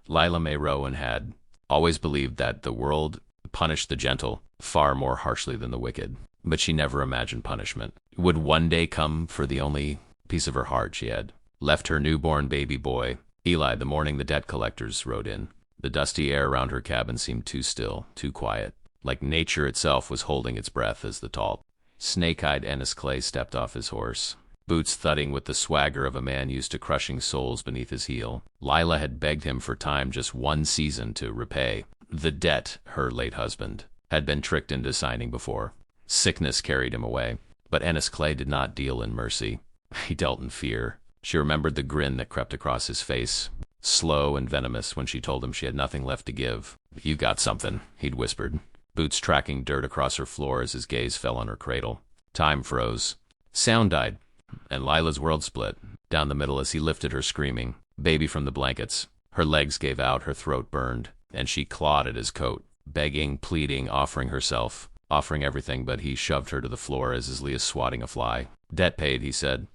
Lila May Rowan had always believed that the world punished the gentle far more harshly than the wicked, but she never imagined punishment would one day come for the only piece of her heart she had left, her newborn baby boy, Eli. The morning the debt collectors rode in, the dusty air around her cabin seemed too still, too quiet, like nature itself was holding its breath as the tall, snake-eyed Ennis Clay stepped off his horse, boots thudding with the swagger of a man used to crushing souls beneath his heel. Lila had begged him for time, just one season, to repay the debt her late husband had been tricked into signing before sickness carried him away. But Ennis Clay did not deal in mercy. He dealt in fear. She remembered the grin that crept across his face, slow and venomous, when she told him she had nothing left to give. "You got something," he'd whispered, boots tracking dirt across her floor as his gaze fell on her cradle. Time froze. Sound died, and Lila's world split down the middle as he lifted her screaming baby from the blankets. Her legs gave out, her throat burned, and she clawed at his coat, begging, pleading, offering herself, offering everything, but he shoved her to the floor as easily as swatting a fly. "Debt paid," he said,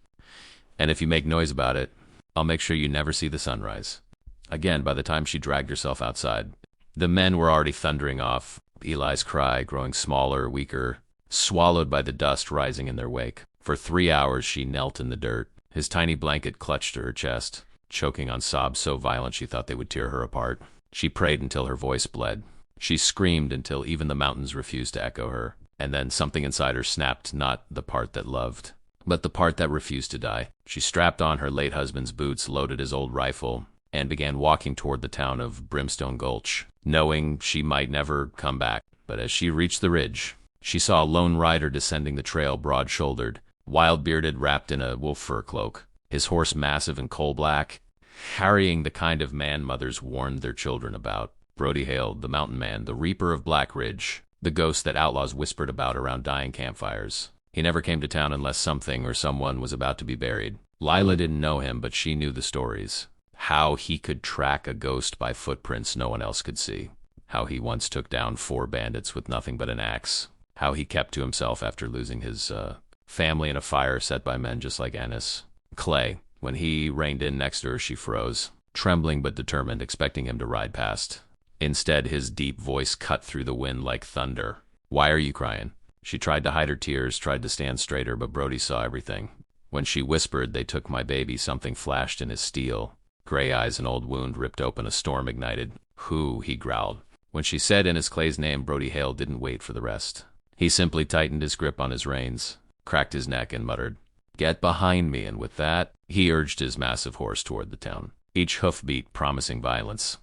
"and if you make noise about it, I'll make sure you never see the sunrise." Again, by the time she dragged herself outside, the men were already thundering off, Eli's cry growing smaller, weaker, swallowed by the dust rising in their wake. For 3 hours she knelt in the dirt, his tiny blanket clutched to her chest, choking on sobs so violent she thought they would tear her apart. She prayed until her voice bled. She screamed until even the mountains refused to echo her. And then something inside her snapped, not the part that loved, but the part that refused to die. She strapped on her late husband's boots, loaded his old rifle, and began walking toward the town of Brimstone Gulch, knowing she might never come back. But as she reached the ridge, she saw a lone rider descending the trail, broad-shouldered, wild-bearded, wrapped in a wolf fur cloak, his horse massive and coal-black, carrying the kind of man mothers warned their children about. Brody Hale, the mountain man, the reaper of Black Ridge, the ghost that outlaws whispered about around dying campfires. He never came to town unless something or someone was about to be buried. Lila didn't know him, but she knew the stories. How he could track a ghost by footprints no one else could see. How he once took down 4 bandits with nothing but an axe. How he kept to himself after losing his family in a fire set by men just like Ennis Clay. When he reined in next to her, she froze, trembling but determined, expecting him to ride past. Instead, his deep voice cut through the wind like thunder. "Why are you crying?" She tried to hide her tears, tried to stand straighter, but Brody saw everything. When she whispered, "They took my baby," something flashed in his steel. Gray eyes, an old wound ripped open, a storm ignited. "Who?" he growled. When she said Ennis Clay's name, Brody Hale didn't wait for the rest. He simply tightened his grip on his reins, cracked his neck, and muttered, "Get behind me," and with that, he urged his massive horse toward the town, each hoofbeat promising violence.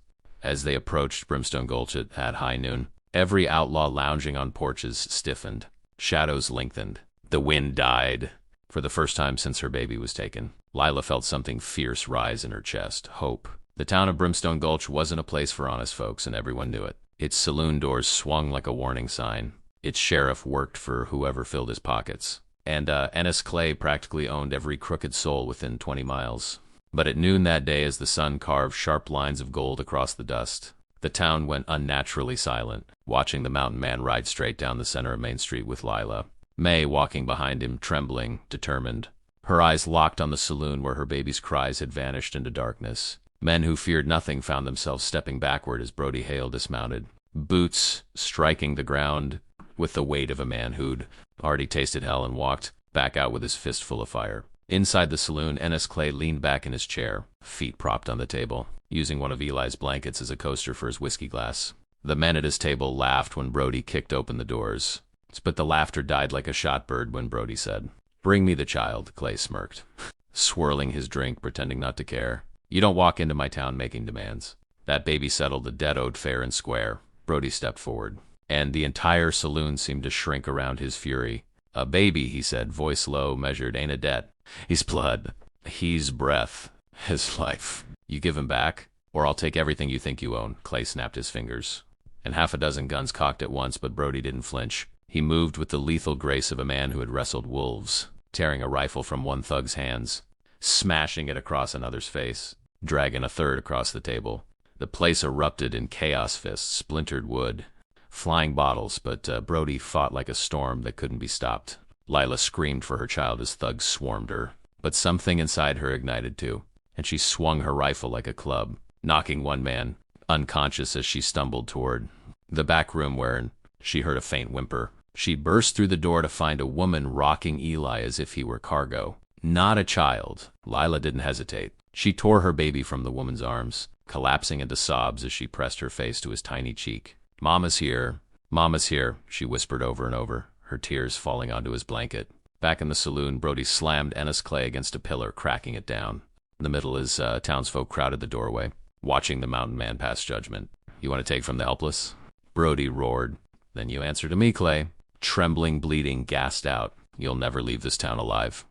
As they approached Brimstone Gulch at high noon, every outlaw lounging on porches stiffened. Shadows lengthened. The wind died. For the first time since her baby was taken, Lila felt something fierce rise in her chest. Hope. The town of Brimstone Gulch wasn't a place for honest folks, and everyone knew it. Its saloon doors swung like a warning sign. Its sheriff worked for whoever filled his pockets. And Ennis Clay practically owned every crooked soul within 20 miles. But at noon that day, as the sun carved sharp lines of gold across the dust, the town went unnaturally silent, watching the mountain man ride straight down the center of Main Street with Lila May walking behind him, trembling, determined, her eyes locked on the saloon where her baby's cries had vanished into darkness. Men who feared nothing found themselves stepping backward as Brody Hale dismounted, boots striking the ground with the weight of a man who'd already tasted hell and walked back out with his fist full of fire. Inside the saloon, Ennis Clay leaned back in his chair, feet propped on the table, using one of Eli's blankets as a coaster for his whiskey glass. The men at his table laughed when Brody kicked open the doors, but the laughter died like a shot bird when Brody said, "Bring me the child," Clay smirked, swirling his drink, pretending not to care. "You don't walk into my town making demands." That baby settled the debt owed fair and square. Brody stepped forward, and the entire saloon seemed to shrink around his fury. "A baby," he said, voice low, measured, "ain't a debt. He's blood. He's breath. His life. You give him back, or I'll take everything you think you own." Clay snapped his fingers, and 6 guns cocked at once, but Brody didn't flinch. He moved with the lethal grace of a man who had wrestled wolves, tearing a rifle from one thug's hands, smashing it across another's face, dragging a third across the table. The place erupted in chaos fists, splintered wood, flying bottles, but Brody fought like a storm that couldn't be stopped. Lila screamed for her child as thugs swarmed her, but something inside her ignited too, and she swung her rifle like a club, knocking one man unconscious as she stumbled toward the back room where she heard a faint whimper. She burst through the door to find a woman rocking Eli as if he were cargo. Not a child. Lila didn't hesitate. She tore her baby from the woman's arms, collapsing into sobs as she pressed her face to his tiny cheek. "Mama's here. Mama's here," she whispered over and over, her tears falling onto his blanket. Back in the saloon, Brody slammed Ennis Clay against a pillar, cracking it down. In the middle, his townsfolk crowded the doorway, watching the mountain man pass judgment. "You want to take from the helpless?" Brody roared. "Then you answer to me, Clay." Trembling, bleeding, gasped out, "You'll never leave this town alive."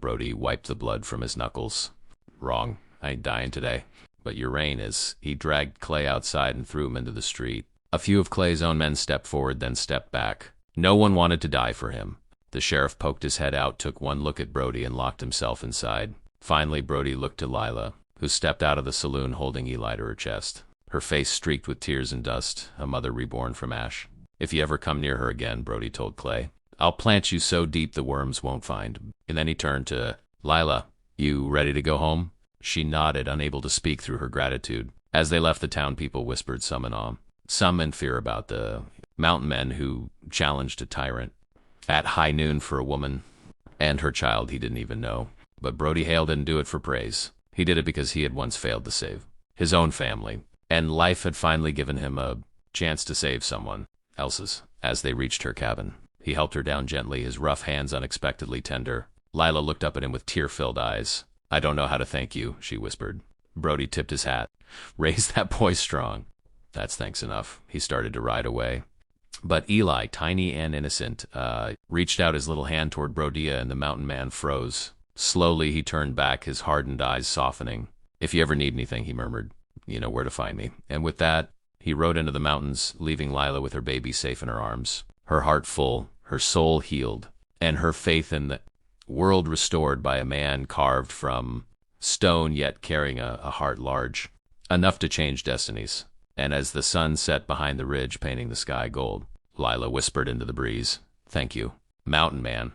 Brody wiped the blood from his knuckles. "Wrong. I ain't dying today. But your reign is." He dragged Clay outside and threw him into the street. A few of Clay's own men stepped forward, then stepped back. No one wanted to die for him. The sheriff poked his head out, took one look at Brody, and locked himself inside. Finally, Brody looked to Lila, who stepped out of the saloon holding Eli to her chest, her face streaked with tears and dust, a mother reborn from ash. "If you ever come near her again," Brody told Clay, "I'll plant you so deep the worms won't find." And then he turned to Lila. "You ready to go home?" She nodded, unable to speak through her gratitude. As they left, the town people whispered, some in awe, some in fear about the mountain men who challenged a tyrant at high noon for a woman and her child he didn't even know. But Brody Hale didn't do it for praise. He did it because he had once failed to save his own family, and life had finally given him a chance to save someone else's. As they reached her cabin, he helped her down gently, his rough hands unexpectedly tender. Lila looked up at him with tear-filled eyes. "I don't know how to thank you," she whispered. Brody tipped his hat. "Raise that boy strong." "That's thanks enough." He started to ride away. But Eli, tiny and innocent, reached out his little hand toward Brodia, and the mountain man froze. Slowly, he turned back, his hardened eyes softening. "If you ever need anything," he murmured, "you know where to find me." And with that, he rode into the mountains, leaving Lila with her baby safe in her arms, her heart full, her soul healed, and her faith in the world restored by a man carved from stone yet carrying a heart large, enough to change destinies. And as the sun set behind the ridge, painting the sky gold, Lila whispered into the breeze, "Thank you, mountain man."